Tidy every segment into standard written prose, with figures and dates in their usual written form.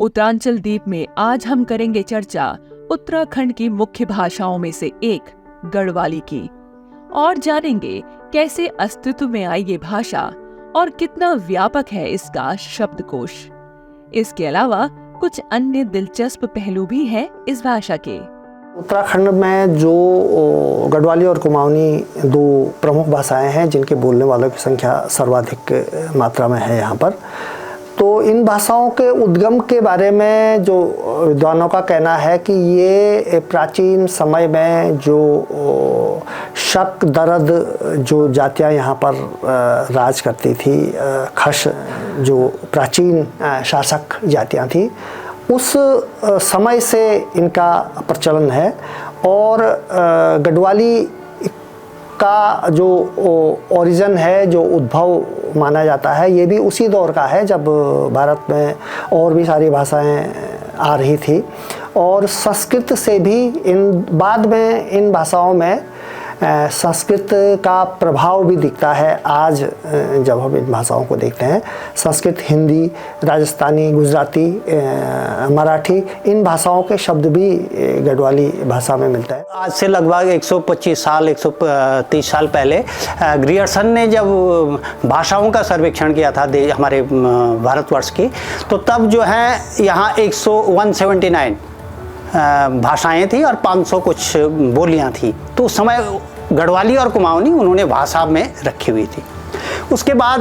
उत्तरांचल द्वीप में आज हम करेंगे चर्चा उत्तराखंड की मुख्य भाषाओं में से एक गढ़वाली की और जानेंगे कैसे अस्तित्व में आई ये भाषा और कितना व्यापक है इसका शब्दकोश। इसके अलावा कुछ अन्य दिलचस्प पहलू भी हैं इस भाषा के। उत्तराखंड में जो गढ़वाली और कुमाऊनी दो प्रमुख भाषाएं हैं जिनके बोलने वालों की संख्या सर्वाधिक मात्रा में है यहाँ पर, तो इन भाषाओं के उद्गम के बारे में जो विद्वानों का कहना है कि ये प्राचीन समय में जो शक दर्द जो जातियाँ यहाँ पर राज करती थी, खश जो प्राचीन शासक जातियाँ थी, उस समय से इनका प्रचलन है। और गढ़वाली का जो ओरिजिन है, जो उद्भव माना जाता है, ये भी उसी दौर का है जब भारत में और भी सारी भाषाएं आ रही थी। और संस्कृत से भी बाद में इन भाषाओं में संस्कृत का प्रभाव भी दिखता है। आज जब हम इन भाषाओं को देखते हैं, संस्कृत, हिंदी, राजस्थानी, गुजराती, मराठी, इन भाषाओं के शब्द भी गढ़वाली भाषा में मिलता है। आज से लगभग 125 साल 130 साल पहले ग्रियर्सन ने जब भाषाओं का सर्वेक्षण किया था हमारे भारतवर्ष की, तो तब जो है यहाँ 179 भाषाएं थी और 500 कुछ बोलियां थी। तो उस समय गढ़वाली और कुमाऊनी उन्होंने भाषा में रखी हुई थी। उसके बाद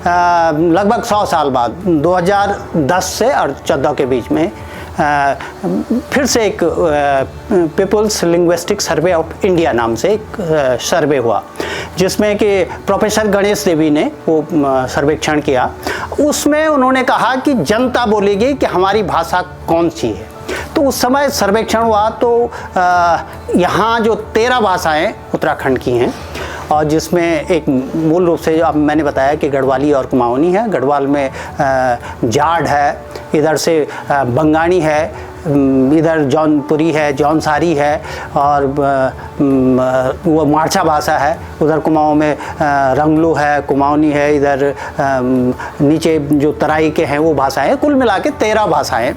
लगभग 100 साल बाद 2010 से और 14 के बीच में फिर से एक People's Linguistic Survey of India नाम से एक सर्वे हुआ, जिसमें कि प्रोफेसर गणेश देवी ने वो सर्वेक्षण किया। उसमें उन्होंने कहा कि जनता बोलेगी कि हमारी भाषा कौन सी है। तो उस समय सर्वेक्षण हुआ तो यहाँ जो 13 भाषाएं उत्तराखंड की हैं, और जिसमें एक मूल रूप से अब मैंने बताया कि गढ़वाली और कुमाऊनी है। गढ़वाल में जाट है, इधर से बंगाणी है, इधर जौनपुरी है, जौनसारी है, और वो मारछा भाषा है। उधर कुमाऊं में रंगलू है, कुमाऊनी है, इधर नीचे जो तराई के हैं वो भाषाएं। कुल मिला के 13 भाषाएं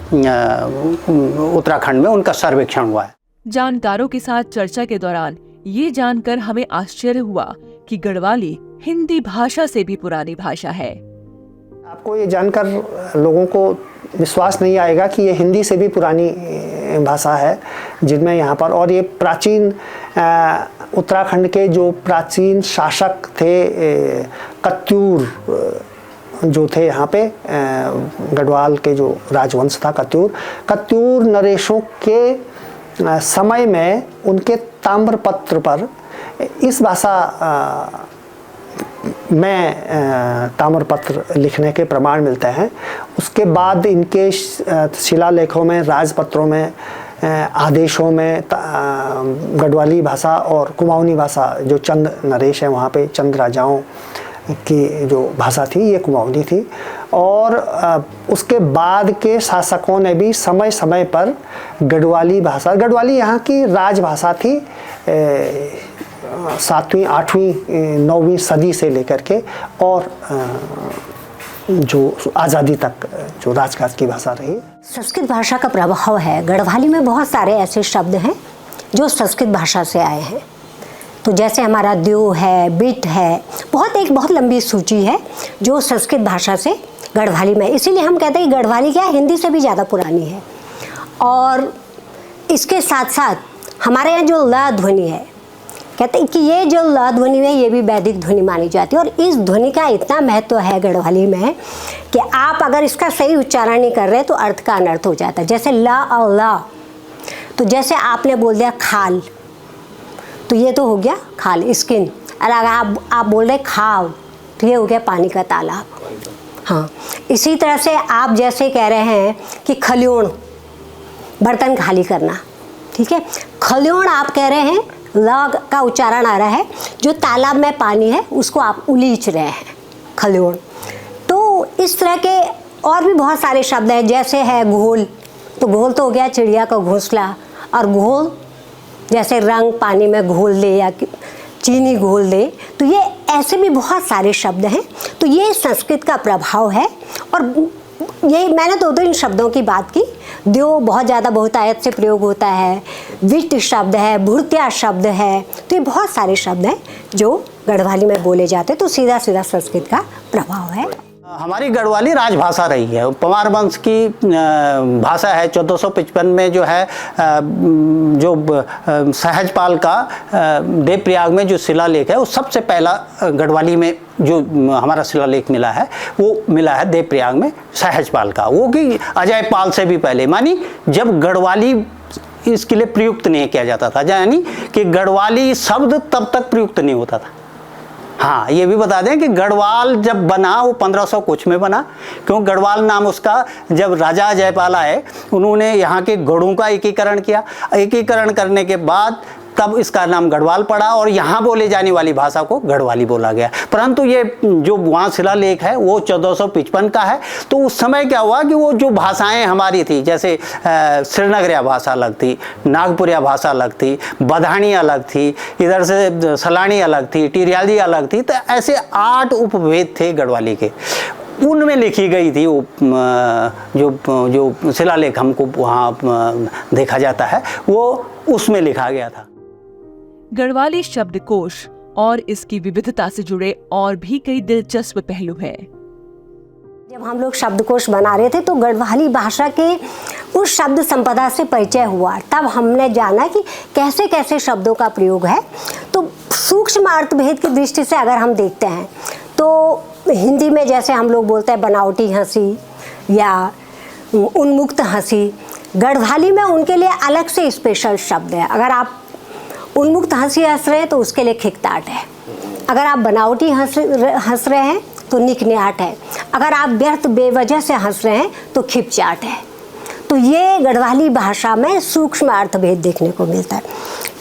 उत्तराखंड में उनका सर्वेक्षण हुआ है। जानकारों के साथ चर्चा के दौरान ये जानकर हमें आश्चर्य हुआ कि गढ़वाली हिंदी भाषा से भी पुरानी भाषा है। आपको ये जानकर लोगों को विश्वास नहीं आएगा कि ये हिंदी से भी पुरानी भाषा है, जिनमें यहाँ पर, और ये प्राचीन उत्तराखंड के जो प्राचीन शासक थे, कत्यूर जो थे यहाँ पे, गढ़वाल के जो राजवंश था कत्यूर नरेशों के समय में उनके ताम्रपत्र पर इस भाषा में ताम्रपत्र लिखने के प्रमाण मिलते हैं। उसके बाद इनके शिलालेखों में, राजपत्रों में, आदेशों में गढ़वाली भाषा और कुमाऊनी भाषा, जो चंद नरेश है वहाँ पे, चंद राजाओं की जो भाषा थी, ये कुमाऊनी थी। और उसके बाद के शासकों ने भी समय समय पर गढ़वाली यहाँ की राजभाषा थी। 7वीं 8वीं 9वीं सदी से लेकर के और जो आज़ादी तक जो राजकाज की भाषा रही। संस्कृत भाषा का प्रभाव है। गढ़वाली में बहुत सारे ऐसे शब्द हैं जो संस्कृत भाषा से आए हैं। तो जैसे हमारा द्यो है, बिट है, बहुत लंबी सूची है जो संस्कृत भाषा से गढ़वाली में। इसीलिए हम कहते हैं कि गढ़वाली क्या हिंदी से भी ज़्यादा पुरानी है। और इसके साथ साथ हमारे यहाँ जो ल ध्वनि है, कहते हैं कि ये जो ल ध्वनि है ये भी वैदिक ध्वनि मानी जाती है। और इस ध्वनि का इतना महत्व है गढ़वाली में कि आप अगर इसका सही उच्चारण नहीं कर रहे तो अर्थ का अनर्थ हो जाता है। जैसे ल और ला, तो जैसे आपने बोल दिया खाल, तो ये तो हो गया खाल, स्किन। और अगर आप बोल रहे खाव, तो ये हो गया पानी का तालाब। हाँ, इसी तरह से आप जैसे कह रहे हैं कि खल्योण, बर्तन खाली करना, ठीक है। खल्योण आप कह रहे हैं, ल का उच्चारण आ रहा है, जो तालाब में पानी है उसको आप उलीच रहे हैं, खल्योण। तो इस तरह के और भी बहुत सारे शब्द हैं। जैसे है घोल, तो घोल तो हो गया चिड़िया का घोंसला। और घोल जैसे रंग पानी में घोल दे या चीनी घोल दे, तो ये ऐसे भी बहुत सारे शब्द हैं। तो ये संस्कृत का प्रभाव है। और ये मैंने दो इन शब्दों की बात की। द्यो बहुत ज़्यादा बहुतायत से प्रयोग होता है, विट शब्द है, भुर्त्या शब्द है, तो ये बहुत सारे शब्द हैं जो गढ़वाली में बोले जाते हैं, तो सीधा सीधा संस्कृत का प्रभाव है। हमारी गढ़वाली राजभाषा रही है, पवार वंश की भाषा है। 1455 में जो है जो सहजपाल का देवप्रयाग में जो शिलालेख है वो सबसे पहला गढ़वाली में जो हमारा शिलालेख मिला है वो मिला है देवप्रयाग में सहजपाल का, वो कि अजयपाल से भी पहले, मानी जब गढ़वाली इसके लिए प्रयुक्त नहीं किया जाता था, यानी कि गढ़वाली शब्द तब तक प्रयुक्त नहीं होता था। हाँ, ये भी बता दें कि गढ़वाल जब बना वो 1500 कुछ में बना, क्यों गढ़वाल नाम उसका, जब राजा जयपाल आए उन्होंने यहाँ के गढ़ों का एकीकरण किया, एकीकरण करने के बाद तब इसका नाम गढ़वाल पड़ा और यहाँ बोले जाने वाली भाषा को गढ़वाली बोला गया। परंतु ये जो वहाँ शिलालेख है वो 1455 का है, तो उस समय क्या हुआ कि वो जो भाषाएं हमारी थी, जैसे श्रीनगरिया भाषा अलग थी, नागपुरिया भाषा अलग थी, बधानी अलग थी, इधर से सलानी अलग थी, टिरियाली अलग थी, तो ऐसे 8 उपभेद थे गढ़वाली के, उनमें लिखी गई थी वो जो शिलालेख हमको वहाँ देखा जाता है वो उसमें लिखा गया था। गढ़वाली शब्दकोश और इसकी विविधता से जुड़े और भी कई दिलचस्प पहलू हैं। जब हम लोग शब्दकोश बना रहे थे तो गढ़वाली भाषा के उस शब्द संपदा से परिचय हुआ, तब हमने जाना कि कैसे कैसे शब्दों का प्रयोग है। तो सूक्ष्म अर्थभेद की दृष्टि से अगर हम देखते हैं तो हिंदी में जैसे हम लोग बोलते हैं बनावटी हंसी या उन्मुक्त हंसी, गढ़वाली में उनके लिए अलग से स्पेशल शब्द है। अगर आप उन्मुक्त हंसी हंस रहे हैं तो उसके लिए खिकताट है, अगर आप बनावटी हंस रहे हैं तो निकनियाट है, अगर आप व्यर्थ बेवजह से हंस रहे हैं तो खिपचाट है। तो ये गढ़वाली भाषा में सूक्ष्म अर्थभेद देखने को मिलता है।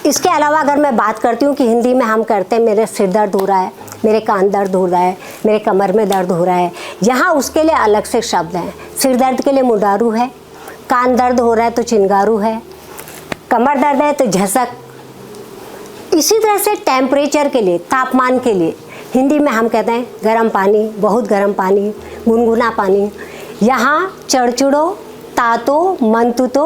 इसके अलावा अगर मैं बात करती हूँ कि हिंदी में हम करते हैं मेरे सिर दर्द हो रहा है, मेरे कान दर्द हो रहा है, मेरे कमर में दर्द हो रहा है, यहाँ उसके लिए अलग से शब्द हैं। सिर दर्द के लिए मुंडारू है, कान दर्द हो रहा है तो चिंगारू है, कमर दर्द है तो झसक। इसी तरह से टेम्परेचर के लिए, तापमान के लिए हिंदी में हम कहते हैं गर्म पानी, बहुत गर्म पानी, गुनगुना पानी। यहाँ चड़चुड़ो, तातो, मंतुतो,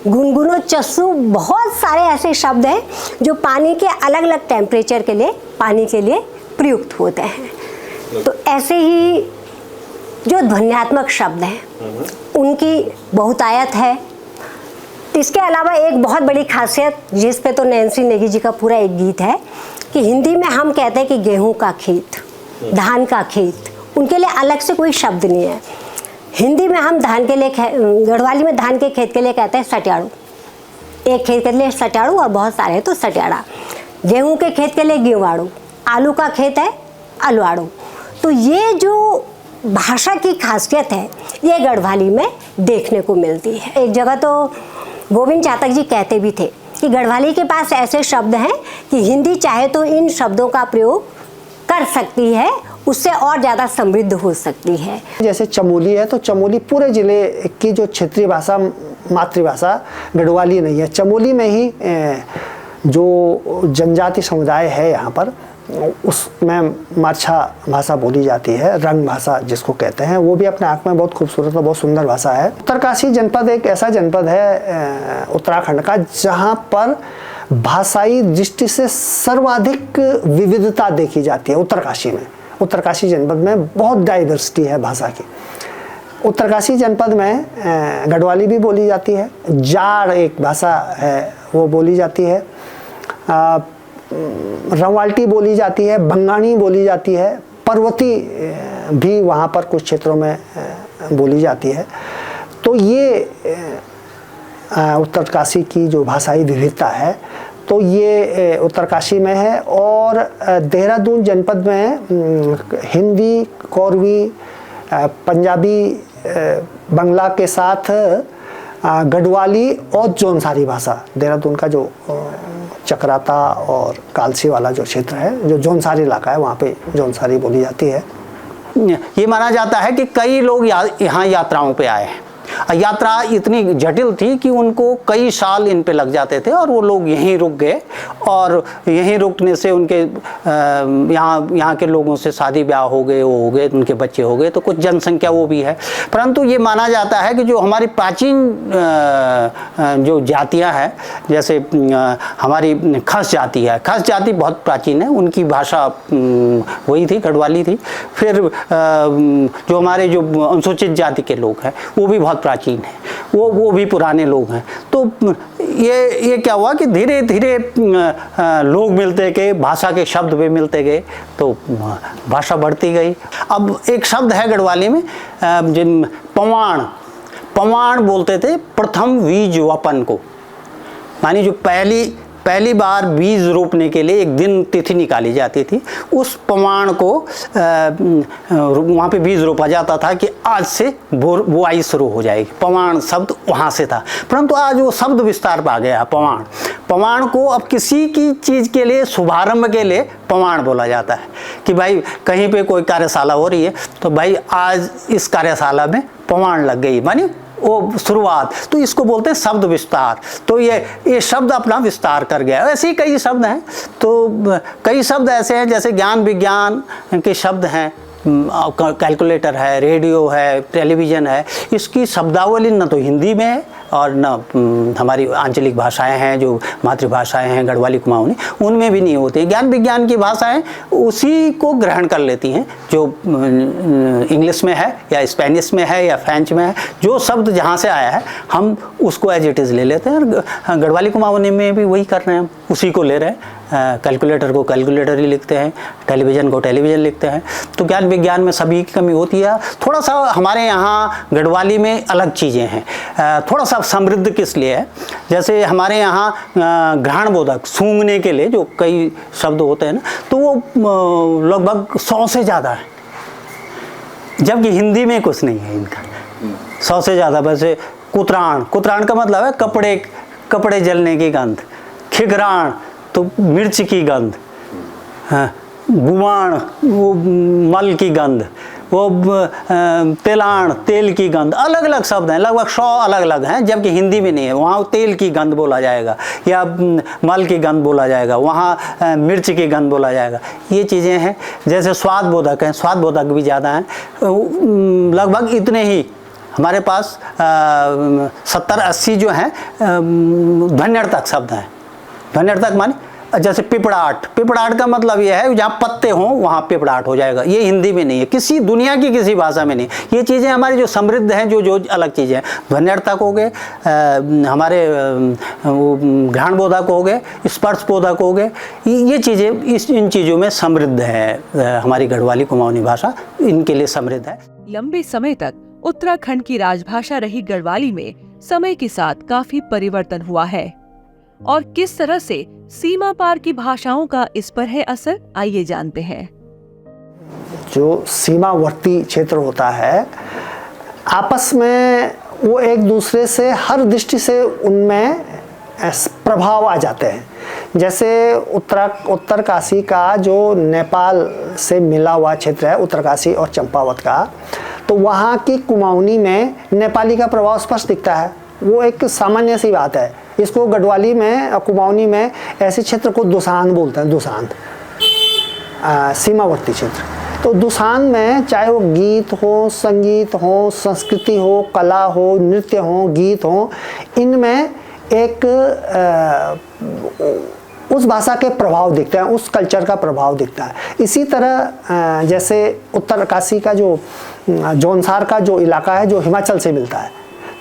गुनगुनो, चस्सू, बहुत सारे ऐसे शब्द हैं जो पानी के अलग अलग टेम्परेचर के लिए, पानी के लिए प्रयुक्त होते हैं। तो ऐसे ही जो ध्वन्यात्मक शब्द हैं उनकी बहुतायत है। इसके अलावा एक बहुत बड़ी खासियत जिस पे तो नैन्सी नेगी जी का पूरा एक गीत है कि हिंदी में हम कहते हैं कि गेहूं का खेत, धान का खेत, उनके लिए अलग से कोई शब्द नहीं है। हिंदी में हम धान के लिए, गढ़वाली में धान के खेत के लिए कहते हैं सट्याड़ू, एक खेत के लिए सट्याड़ू और बहुत सारे हैं तो सट्याड़ा। गेहूं के खेत के लिए गेवाड़ू, आलू का खेत है अलवाड़ू। तो ये जो भाषा की खासियत है ये गढ़वाली में देखने को मिलती है। एक जगह तो गोविंद चातक जी कहते भी थे कि गढ़वाली के पास ऐसे शब्द हैं कि हिंदी चाहे तो इन शब्दों का प्रयोग कर सकती है, उससे और ज़्यादा समृद्ध हो सकती है। जैसे चमोली है तो चमोली पूरे ज़िले की जो क्षेत्रीय भाषा, मातृभाषा गढ़वाली नहीं है। चमोली में ही जो जनजाति समुदाय है यहाँ पर उसमें मारछा भाषा बोली जाती है, रंग भाषा जिसको कहते हैं, वो भी अपने आप में बहुत खूबसूरत और बहुत सुंदर भाषा है। उत्तरकाशी जनपद एक ऐसा जनपद है उत्तराखंड का जहाँ पर भाषाई दृष्टि से सर्वाधिक विविधता देखी जाती है। उत्तरकाशी में, उत्तरकाशी जनपद में बहुत डाइवर्सिटी है भाषा की। उत्तरकाशी जनपद में गढ़वाली भी बोली जाती है, जाड़ एक भाषा है वो बोली जाती है, रवाल्टी बोली जाती है, बंगाणी बोली जाती है, पर्वती भी वहाँ पर कुछ क्षेत्रों में बोली जाती है। तो ये उत्तरकाशी की जो भाषाई विविधता है तो ये उत्तरकाशी में है। और देहरादून जनपद में हिंदी, कोरवी, पंजाबी, बंगला के साथ गढ़वाली और जौनसारी भाषा, देहरादून का जो चक्राता और कालसी वाला जो क्षेत्र है, जो जौनसारी इलाका है, वहाँ पे जौनसारी बोली जाती है। ये माना जाता है कि कई लोग यहाँ यात्राओं पे आए हैं यात्रा इतनी जटिल थी कि उनको कई साल इन पे लग जाते थे और वो लोग यहीं रुक गए, और यहीं रुकने से उनके यहाँ के लोगों से शादी ब्याह हो गए, वो हो गए, उनके बच्चे हो गए, तो कुछ जनसंख्या वो भी है। परंतु ये माना जाता है कि जो हमारी प्राचीन जो जातियाँ हैं, जैसे हमारी खस जाति है, खस जाति बहुत प्राचीन है, उनकी भाषा वही थी, गढ़वाली थी। फिर जो हमारे जो अनुसूचित जाति के लोग हैं वो भी बहुत प्राचीन हैं, वो भी पुराने लोग हैं। तो ये क्या हुआ कि धीरे धीरे लोग मिलते गए, भाषा के शब्द भी मिलते गए, तो भाषा बढ़ती गई। अब एक शब्द है गढ़वाली में जिन पवाण बोलते थे प्रथम बीज वपन को, मानी जो पहली बार बीज रोपने के लिए एक दिन तिथि निकाली जाती थी, उस पवाण को वहाँ पे बीज रोपा जाता था कि आज से बुआई शुरू हो जाएगी। पवाण शब्द वहाँ से था, परंतु आज वो शब्द विस्तार पा गया। पवाण को अब किसी की चीज़ के लिए, शुभारंभ के लिए पवाण बोला जाता है कि भाई कहीं पे कोई कार्यशाला हो रही है तो भाई आज इस कार्यशाला में पवाण लग गई, मानी वो शुरुआत, तो इसको बोलते हैं शब्द विस्तार। तो ये शब्द अपना विस्तार कर गया। ऐसे ही कई शब्द हैं, तो कई शब्द ऐसे हैं जैसे ज्ञान विज्ञान के शब्द हैं, कैलकुलेटर है, रेडियो है, टेलीविज़न है, इसकी शब्दावली न तो हिंदी में है और न हमारी आंचलिक भाषाएं हैं जो मातृभाषाएं हैं गढ़वाली कुमाऊनी, उनमें भी नहीं होती। ज्ञान विज्ञान की भाषाएं उसी को ग्रहण कर लेती हैं जो इंग्लिश में है या स्पेनिश में है या फ्रेंच में है, जो शब्द जहाँ से आया है हम उसको एज इट इज़ ले लेते हैं। और गढ़वाली कुमाऊनी में भी वही कर रहे हैं, हम उसी को ले रहे हैं। कैलकुलेटर को कैलकुलेटर ही लिखते हैं, टेलीविज़न को टेलीविज़न लिखते हैं। तो ज्ञान विज्ञान में सभी की कमी होती है। थोड़ा सा हमारे यहाँ गढ़वाली में अलग चीज़ें हैं, थोड़ा सा समृद्ध किस लिए है, जैसे हमारे यहाँ घ्राण बोधक सूंघने के लिए जो कई शब्द होते हैं ना, तो वो लगभग 100 से ज़्यादा है, जबकि हिंदी में कुछ नहीं है इनका 100 से ज़्यादा। वैसे कुतराण का मतलब है कपड़े जलने की गंध, खिगराण तो मिर्च की गंध, गुवाण वो मल की गंध, वो तेलाण तेल की गंध, अलग अलग शब्द हैं, लगभग 100 अलग अलग हैं, जबकि हिंदी में नहीं है। वहाँ तेल की गंध बोला जाएगा या मल की गंध बोला जाएगा, वहाँ मिर्च की गंध बोला जाएगा। ये चीज़ें हैं। जैसे स्वाद बोधक हैं, स्वाद बोधक भी ज़्यादा हैं, लगभग इतने ही हमारे पास 70-80 जो हैं ध्वन्यर्थक शब्द हैं। ध्वन्यर्थक माने जैसे पिपड़ाट का मतलब यह है जहाँ पत्ते हों वहाँ पिपड़ाट हो जाएगा। ये हिंदी में नहीं है, किसी दुनिया की किसी भाषा में नहीं। ये चीज़ें हमारी जो समृद्ध हैं, जो अलग चीज़ें हैं, ध्वन्यर्थक हो गए, हमारे घ्राण बोधक हो गए, स्पर्श बोधक हो गए, ये चीज़ें इन चीज़ों में समृद्ध है। हमारी गढ़वाली कुमाऊनी भाषा इनके लिए समृद्ध है। लंबे समय तक उत्तराखंड की राजभाषा रही गढ़वाली में समय के साथ काफी परिवर्तन हुआ है, और किस तरह से सीमा पार की भाषाओं का इस पर है असर, आइए जानते हैं। जो सीमावर्ती क्षेत्र होता है, आपस में वो एक दूसरे से हर दृष्टि से उनमें प्रभाव आ जाते हैं। जैसे उत्तरकाशी का जो नेपाल से मिला हुआ क्षेत्र है, उत्तरकाशी और चंपावत का, तो वहाँ की कुमाऊनी में नेपाली का प्रभाव स्पष्ट दिखता है। वो एक सामान्य सी बात है। इसको गढ़वाली में और कुमाऊनी में ऐसे क्षेत्र को दुसान बोलते हैं, दुसान सीमावर्ती क्षेत्र। तो दुसान में चाहे वो गीत हो, संगीत हो, संस्कृति हो, कला हो, नृत्य हो, गीत हो, इनमें एक उस भाषा के प्रभाव दिखते हैं, उस कल्चर का प्रभाव दिखता है। इसी तरह जैसे उत्तरकाशी का जो जौनसार का जो इलाका है, जो हिमाचल से मिलता है,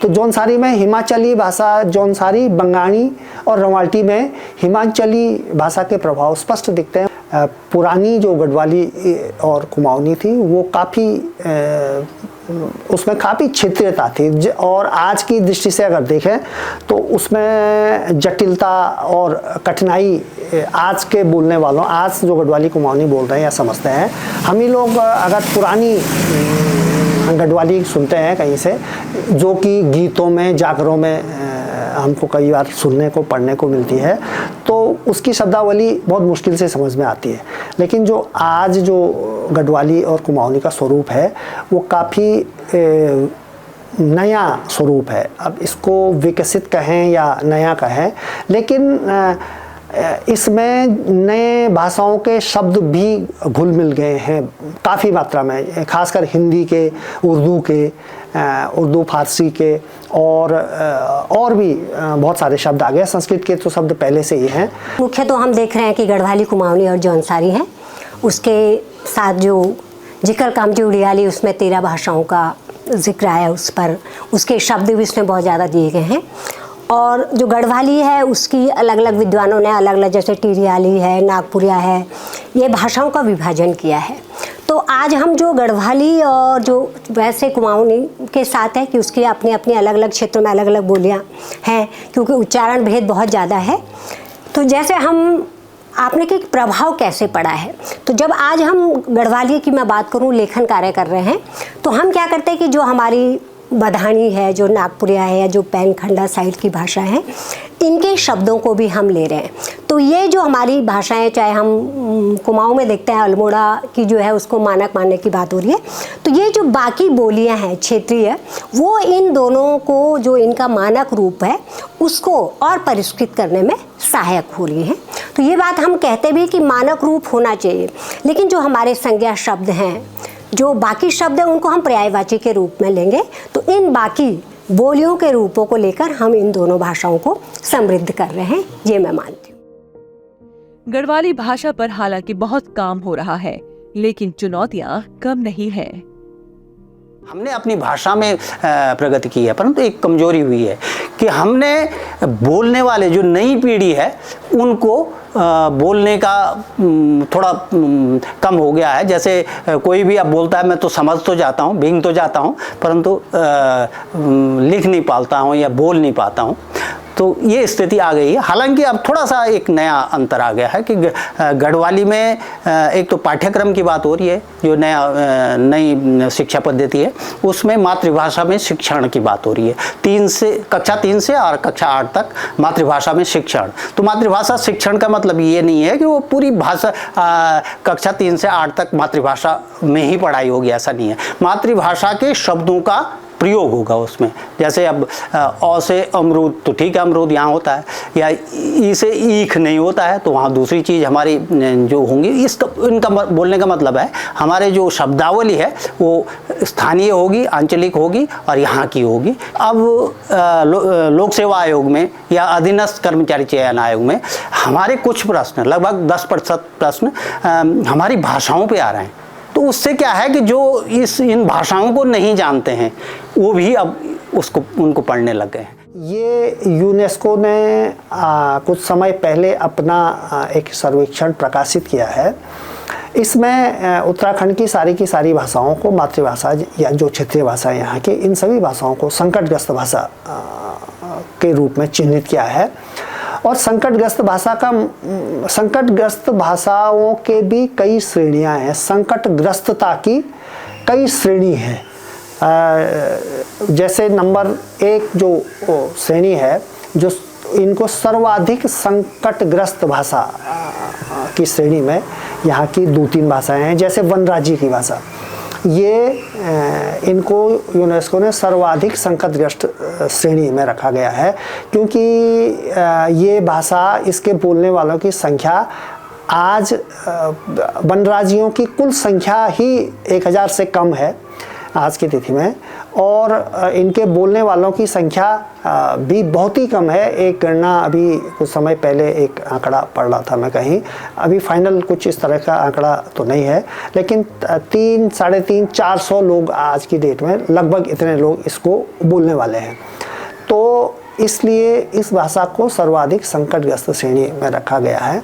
तो जौनसारी में हिमाचली भाषा, जौनसारी, बंगाणी और रवाल्टी में हिमाचली भाषा के प्रभाव स्पष्ट दिखते हैं। पुरानी जो गढ़वाली और कुमाऊनी थी वो काफ़ी उसमें काफ़ी क्षेत्रीयता थी, और आज की दृष्टि से अगर देखें तो उसमें जटिलता और कठिनाई आज के बोलने वालों, आज जो गढ़वाली कुमाऊनी बोल रहे हैं या समझते हैं, हम ही लोग अगर पुरानी गढ़वाली सुनते हैं कहीं से, जो कि गीतों में, जागरों में हमको कई बार सुनने को, पढ़ने को मिलती है, तो उसकी शब्दावली बहुत मुश्किल से समझ में आती है। लेकिन जो आज जो गढ़वाली और कुमाऊनी का स्वरूप है वो काफ़ी नया स्वरूप है। अब इसको विकसित कहें या नया कहें, लेकिन इसमें नए भाषाओं के शब्द भी घुल मिल गए हैं काफ़ी मात्रा में, खासकर हिंदी के, उर्दू फारसी के, और भी बहुत सारे शब्द आ गए। संस्कृत के तो शब्द पहले से ही हैं। मुख्य तो हम देख रहे हैं कि गढ़वाली, कुमाऊनी और जौनसारी हैं। उसके साथ जो जिक्र कामती उड़ियाली, उसमें 13 भाषाओं का जिक्र आया, उस पर उसके शब्द भी उसमें बहुत ज़्यादा दिए गए हैं। और जो गढ़वाली है उसकी अलग अलग विद्वानों ने अलग अलग, जैसे टिरियाली है, नागपुरिया है, ये भाषाओं का विभाजन किया है। तो आज हम जो गढ़वाली और जो वैसे कुमाऊनी के साथ है कि उसकी अपनी अपनी अलग अलग क्षेत्रों में अलग अलग बोलियां हैं, क्योंकि उच्चारण भेद बहुत ज़्यादा है। तो जैसे हम आपने कि प्रभाव कैसे पड़ा है, तो जब आज हम गढ़वाली की मैं बात करूं, लेखन कार्य कर रहे हैं, तो हम क्या करते हैं कि जो हमारी बधानी है, जो नागपुरिया है, या जो पैनखंडा साइड की भाषा है, इनके शब्दों को भी हम ले रहे हैं। तो ये जो हमारी भाषाएं, चाहे हम कुमाऊं में देखते हैं अल्मोड़ा की जो है उसको मानक मानने की बात हो रही है, तो ये जो बाकी बोलियां हैं क्षेत्रीय, वो इन दोनों को जो इनका मानक रूप है उसको और परिष्कृत करने में सहायक हो रही है। तो ये बात हम कहते भी कि मानक रूप होना चाहिए, लेकिन जो हमारे संज्ञा शब्द हैं, जो बाकी शब्द हैं, उनको हम पर्यायवाची के रूप में लेंगे। तो इन बाकी बोलियों के रूपों को लेकर हम इन दोनों भाषाओं को समृद्ध कर रहे हैं, ये मैं मानती हूँ। गढ़वाली भाषा पर हालांकि बहुत काम हो रहा है, लेकिन चुनौतियां कम नहीं है। हमने अपनी भाषा में प्रगति की है, परंतु एक कमजोरी हुई है कि हमने बोलने वाले जो नई पीढ़ी है उनको बोलने का थोड़ा कम हो गया है। जैसे कोई भी अब बोलता है, मैं तो समझ तो जाता हूँ, भींग तो जाता हूँ, परंतु लिख नहीं पाता हूँ या बोल नहीं पाता हूँ। तो ये स्थिति आ गई है। हालांकि अब थोड़ा सा एक नया अंतर आ गया है कि गढ़वाली में एक तो पाठ्यक्रम की बात हो रही है, जो नई शिक्षा पद्धति है उसमें मातृभाषा में शिक्षण की बात हो रही है। कक्षा 3 से और कक्षा 8 तक मातृभाषा में शिक्षण। तो मातृभाषा शिक्षण का मतलब ये नहीं है कि वो पूरी भाषा कक्षा 3 से 8 तक मातृभाषा में ही पढ़ाई होगी, ऐसा नहीं है। मातृभाषा के शब्दों का प्रयोग होगा उसमें। जैसे अब अ से अमरूद, तो ठीक है अमरूद यहाँ होता है, या ई से ईख नहीं होता है, तो वहाँ दूसरी चीज़ हमारी जो होंगी। इनका बोलने का मतलब है हमारे जो शब्दावली है वो स्थानीय होगी, आंचलिक होगी और यहाँ की होगी। अब लोक सेवा आयोग में या अधीनस्थ कर्मचारी चयन आयोग में हमारे कुछ प्रश्न, लगभग 10% प्रश्न हमारी भाषाओं पर आ रहे हैं। तो उससे क्या है कि जो इन भाषाओं को नहीं जानते हैं वो भी अब उनको पढ़ने लग गए हैं। ये यूनेस्को ने कुछ समय पहले अपना एक सर्वेक्षण प्रकाशित किया है। इसमें उत्तराखंड की सारी भाषाओं को, मातृभाषा या जो क्षेत्रीय भाषा यहाँ की, इन सभी भाषाओं को संकटग्रस्त भाषा के रूप में चिन्हित किया है। और संकटग्रस्त भाषाओं के भी कई श्रेणियां हैं। संकटग्रस्तता की कई श्रेणी हैं। जैसे नंबर 1 जो श्रेणी है, जो इनको सर्वाधिक संकटग्रस्त भाषा की श्रेणी में यहाँ की 2-3 भाषाएं हैं। जैसे वनराजी की भाषा, ये इनको यूनेस्को ने सर्वाधिक संकटग्रस्त श्रेणी में रखा गया है, क्योंकि ये भाषा, इसके बोलने वालों की संख्या आज वनराजियों की कुल संख्या ही 1000 से कम है आज की तिथि में, और इनके बोलने वालों की संख्या भी बहुत ही कम है। एक गणना अभी कुछ समय पहले एक आंकड़ा पढ़ रहा था मैं कहीं, अभी फाइनल कुछ इस तरह का आंकड़ा तो नहीं है, लेकिन 300-400 लोग आज की डेट में, लगभग इतने लोग इसको बोलने वाले हैं। तो इसलिए इस भाषा को सर्वाधिक संकटग्रस्त श्रेणी में रखा गया है।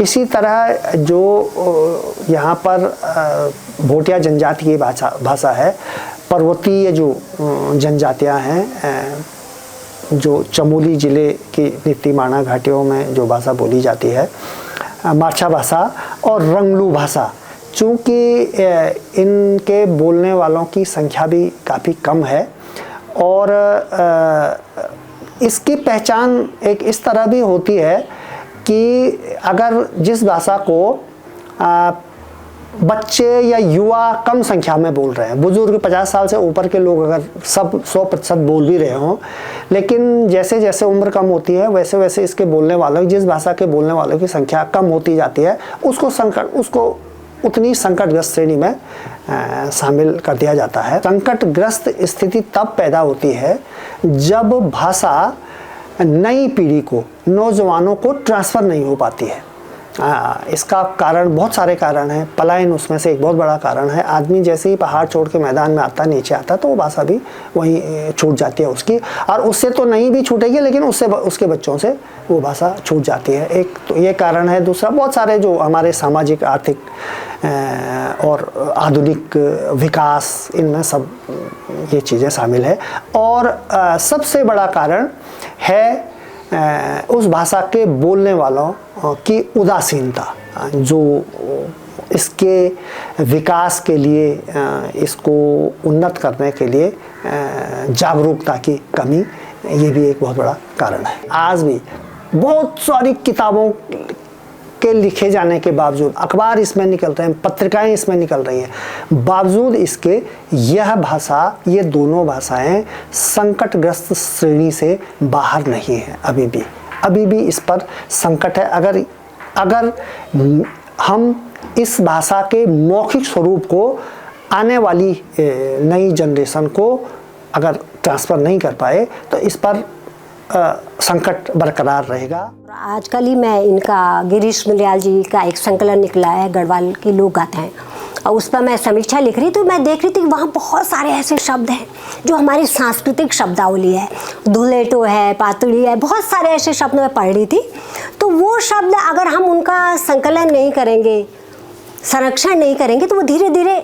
इसी तरह जो यहाँ पर भोटिया जनजाति की भाषा है, पर्वतीय जो जनजातियाँ हैं, जो चमोली ज़िले की नीतीमाणा घाटियों में जो भाषा बोली जाती है, मारछा भाषा और रंगलू भाषा, चूँकि इनके बोलने वालों की संख्या भी काफ़ी कम है, और इसकी पहचान एक इस तरह भी होती है कि अगर जिस भाषा को बच्चे या युवा कम संख्या में बोल रहे हैं। बुजुर्ग 50 साल से ऊपर के लोग अगर सब 100% बोल भी रहे हों, लेकिन जैसे जैसे उम्र कम होती है वैसे वैसे इसके बोलने वालों, जिस भाषा के बोलने वालों की संख्या कम होती जाती है, उसको उतनी संकटग्रस्त श्रेणी में शामिल कर दिया जाता है। संकटग्रस्त स्थिति तब पैदा होती है जब भाषा नई पीढ़ी को, नौजवानों को ट्रांसफ़र नहीं हो पाती है। इसका कारण, बहुत सारे कारण हैं। पलायन उसमें से एक बहुत बड़ा कारण है। आदमी जैसे ही पहाड़ छोड़ के मैदान में आता, नीचे आता, तो वो भाषा भी वहीं छूट जाती है उसकी, और उससे तो नहीं भी छूटेगी, लेकिन उसके बच्चों से वो भाषा छूट जाती है। एक तो ये कारण है। दूसरा, बहुत सारे जो हमारे सामाजिक, आर्थिक और आधुनिक विकास, इनमें सब ये चीज़ें शामिल है। और सबसे बड़ा कारण है उस भाषा के बोलने वालों की उदासीनता, जो इसके विकास के लिए, इसको उन्नत करने के लिए जागरूकता की कमी, ये भी एक बहुत बड़ा कारण है। आज भी बहुत सारी किताबों के लिखे जाने के बावजूद, अखबार इसमें निकल रहे हैं, पत्रिकाएं इसमें निकल रही हैं, बावजूद इसके यह भाषा, ये दोनों भाषाएं संकटग्रस्त श्रेणी से बाहर नहीं है। अभी भी इस पर संकट है। अगर हम इस भाषा के मौखिक स्वरूप को आने वाली नई जनरेशन को अगर ट्रांसफ़र नहीं कर पाए, तो इस पर संकट बरकरार रहेगा। आजकल ही मैं इनका गिरीश मुंडियाल जी का एक संकलन निकला है, गढ़वाल की लोक गाथाएं, और उस पर मैं समीक्षा लिख रही, तो मैं देख रही थी कि वहाँ बहुत सारे ऐसे शब्द हैं जो हमारी सांस्कृतिक शब्दावली है। धुलेटो है, पातड़ी है, बहुत सारे ऐसे शब्द मैं पढ़ रही थी। तो वो शब्द अगर हम उनका संकलन नहीं करेंगे, संरक्षण नहीं करेंगे, तो वो धीरे धीरे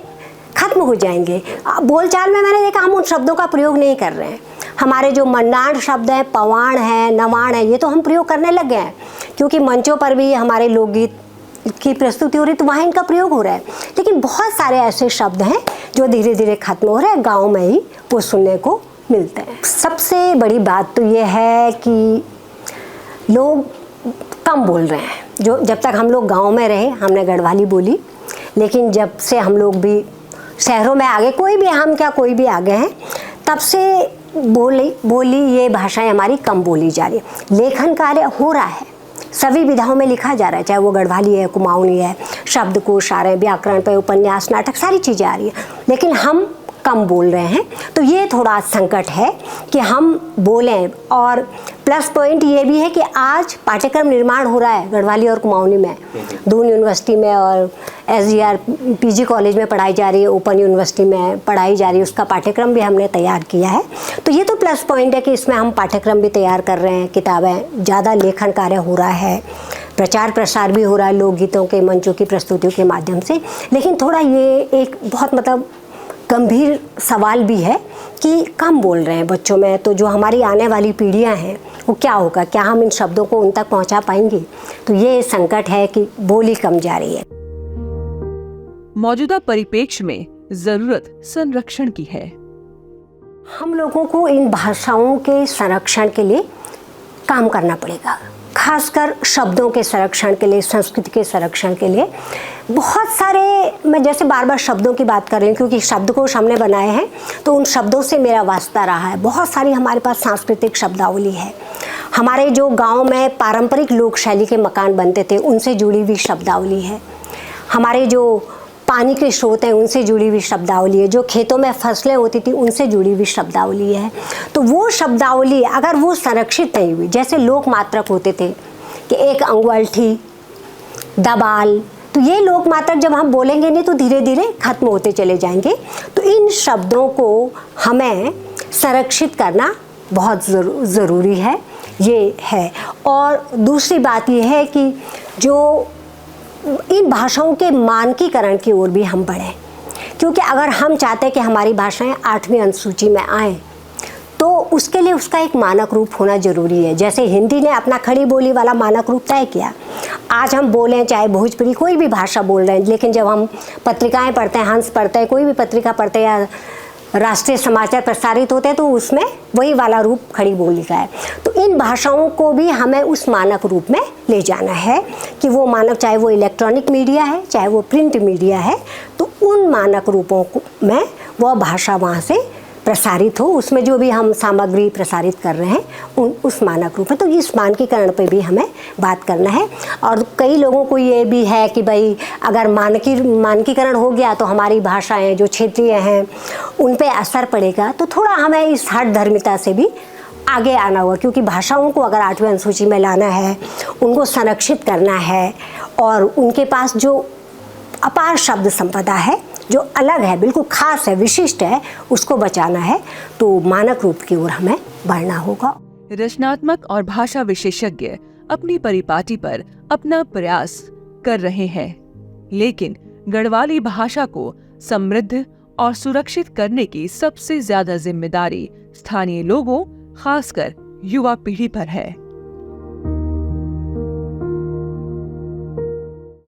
खत्म हो जाएंगे। बोलचाल में मैंने देखा हम उन शब्दों का प्रयोग नहीं कर रहे हैं। हमारे जो मन्नाड़ शब्द हैं, पवाण है, नवाण है, ये तो हम प्रयोग करने लग गए हैं, क्योंकि मंचों पर भी हमारे लोकगीत की प्रस्तुति हो रही, तो वहाँ इनका प्रयोग हो रहा है। लेकिन बहुत सारे ऐसे शब्द हैं जो धीरे धीरे खत्म हो रहे हैं, गाँव में ही वो सुनने को मिलते हैं। सबसे बड़ी बात तो ये है कि लोग कम बोल रहे हैं। जो जब तक हम लोग गाँव में रहे, हमने गढ़वाली बोली, लेकिन जब से हम लोग भी शहरों में आ गए, कोई भी आ गए हैं, तब से बोली ये भाषाएं हमारी कम बोली जा रही है। लेखन कार्य हो रहा है, सभी विधाओं में लिखा जा रहा है, चाहे वो गढ़वाली है, कुमाऊनी है, शब्दकोश आ रहे हैं, व्याकरण पे उपन्यास, नाटक, सारी चीज़ें आ रही है, लेकिन हम कम बोल रहे हैं। तो ये थोड़ा संकट है कि हम बोलें। और प्लस पॉइंट ये भी है कि आज पाठ्यक्रम निर्माण हो रहा है गढ़वाली और कुमाऊनी में, दून यूनिवर्सिटी में और SGR PG कॉलेज में पढ़ाई जा रही है, ओपन यूनिवर्सिटी में पढ़ाई जा रही है, उसका पाठ्यक्रम भी हमने तैयार किया है। तो ये तो प्लस पॉइंट है कि इसमें हम पाठ्यक्रम भी तैयार कर रहे हैं, किताबें, ज़्यादा लेखन कार्य हो रहा है, प्रचार प्रसार भी हो रहा है लोकगीतों के मंचों की प्रस्तुतियों के माध्यम से। लेकिन थोड़ा ये एक बहुत गंभीर सवाल भी है कि कम बोल रहे हैं बच्चों में। तो जो हमारी आने वाली पीढ़ियां हैं, वो क्या होगा, क्या हम इन शब्दों को उन तक पहुंचा पाएंगे? तो ये संकट है कि बोली कम जा रही है। मौजूदा परिप्रेक्ष्य में जरूरत संरक्षण की है। हम लोगों को इन भाषाओं के संरक्षण के लिए काम करना पड़ेगा, खासकर शब्दों के संरक्षण के लिए, संस्कृति के संरक्षण के लिए। बहुत सारे, मैं जैसे बार बार शब्दों की बात कर रही हूँ क्योंकि शब्दकोश हमने बनाए हैं, तो उन शब्दों से मेरा वास्ता रहा है। बहुत सारी हमारे पास सांस्कृतिक शब्दावली है। हमारे जो गांव में पारंपरिक लोक शैली के मकान बनते थे, उनसे जुड़ी हुई शब्दावली है। हमारे जो पानी के स्रोत हैं, उनसे जुड़ी हुई शब्दावली है। जो खेतों में फसलें होती थी, उनसे जुड़ी हुई शब्दावली है। तो वो शब्दावली अगर वो संरक्षित नहीं हुई, जैसे लोक मात्रक होते थे कि एक अंगुअल्ठी, दबाल, तो ये लोक मात्रक जब हम बोलेंगे नहीं तो धीरे धीरे खत्म होते चले जाएंगे। तो इन शब्दों को हमें संरक्षित करना बहुत ज़रूरी है, ये है। और दूसरी बात ये है कि जो इन भाषाओं के मानकीकरण की ओर भी हम बढ़ें, क्योंकि अगर हम चाहते हैं कि हमारी भाषाएं 8वीं अनुसूची में आएँ, तो उसके लिए उसका एक मानक रूप होना जरूरी है। जैसे हिंदी ने अपना खड़ी बोली वाला मानक रूप तय किया। आज हम बोलें, चाहे भोजपुरी कोई भी भाषा बोल रहे हैं, लेकिन जब हम पत्रिकाएं पढ़ते हैं, हंस पढ़ते हैं, कोई भी पत्रिका पढ़ते हैं या राष्ट्रीय समाचार प्रसारित होते हैं तो उसमें वही वाला रूप खड़ी बोली का है। तो इन भाषाओं को भी हमें उस मानक रूप में ले जाना है कि वो मानक, चाहे वो इलेक्ट्रॉनिक मीडिया है चाहे वो प्रिंट मीडिया है, तो उन मानक रूपों में वह भाषा वहाँ से प्रसारित हो, उसमें जो भी हम सामग्री प्रसारित कर रहे हैं उस मानक रूप में। तो इस मानकीकरण पे भी हमें बात करना है। और कई लोगों को ये भी है कि भाई अगर मानकीकरण हो गया तो हमारी भाषाएं जो क्षेत्रीय हैं उन पे असर पड़ेगा। तो थोड़ा हमें इस हठधर्मिता से भी आगे आना होगा, क्योंकि भाषाओं को अगर 8वीं अनुसूची में लाना है, उनको संरक्षित करना है और उनके पास जो अपार शब्द संपदा है, जो अलग है, बिल्कुल खास है, विशिष्ट है, उसको बचाना है, तो मानक रूप की ओर हमें बढ़ना होगा। रचनात्मक और भाषा विशेषज्ञ अपनी परिपाटी पर अपना प्रयास कर रहे हैं, लेकिन गढ़वाली भाषा को समृद्ध और सुरक्षित करने की सबसे ज्यादा जिम्मेदारी स्थानीय लोगों, खासकर युवा पीढ़ी पर है।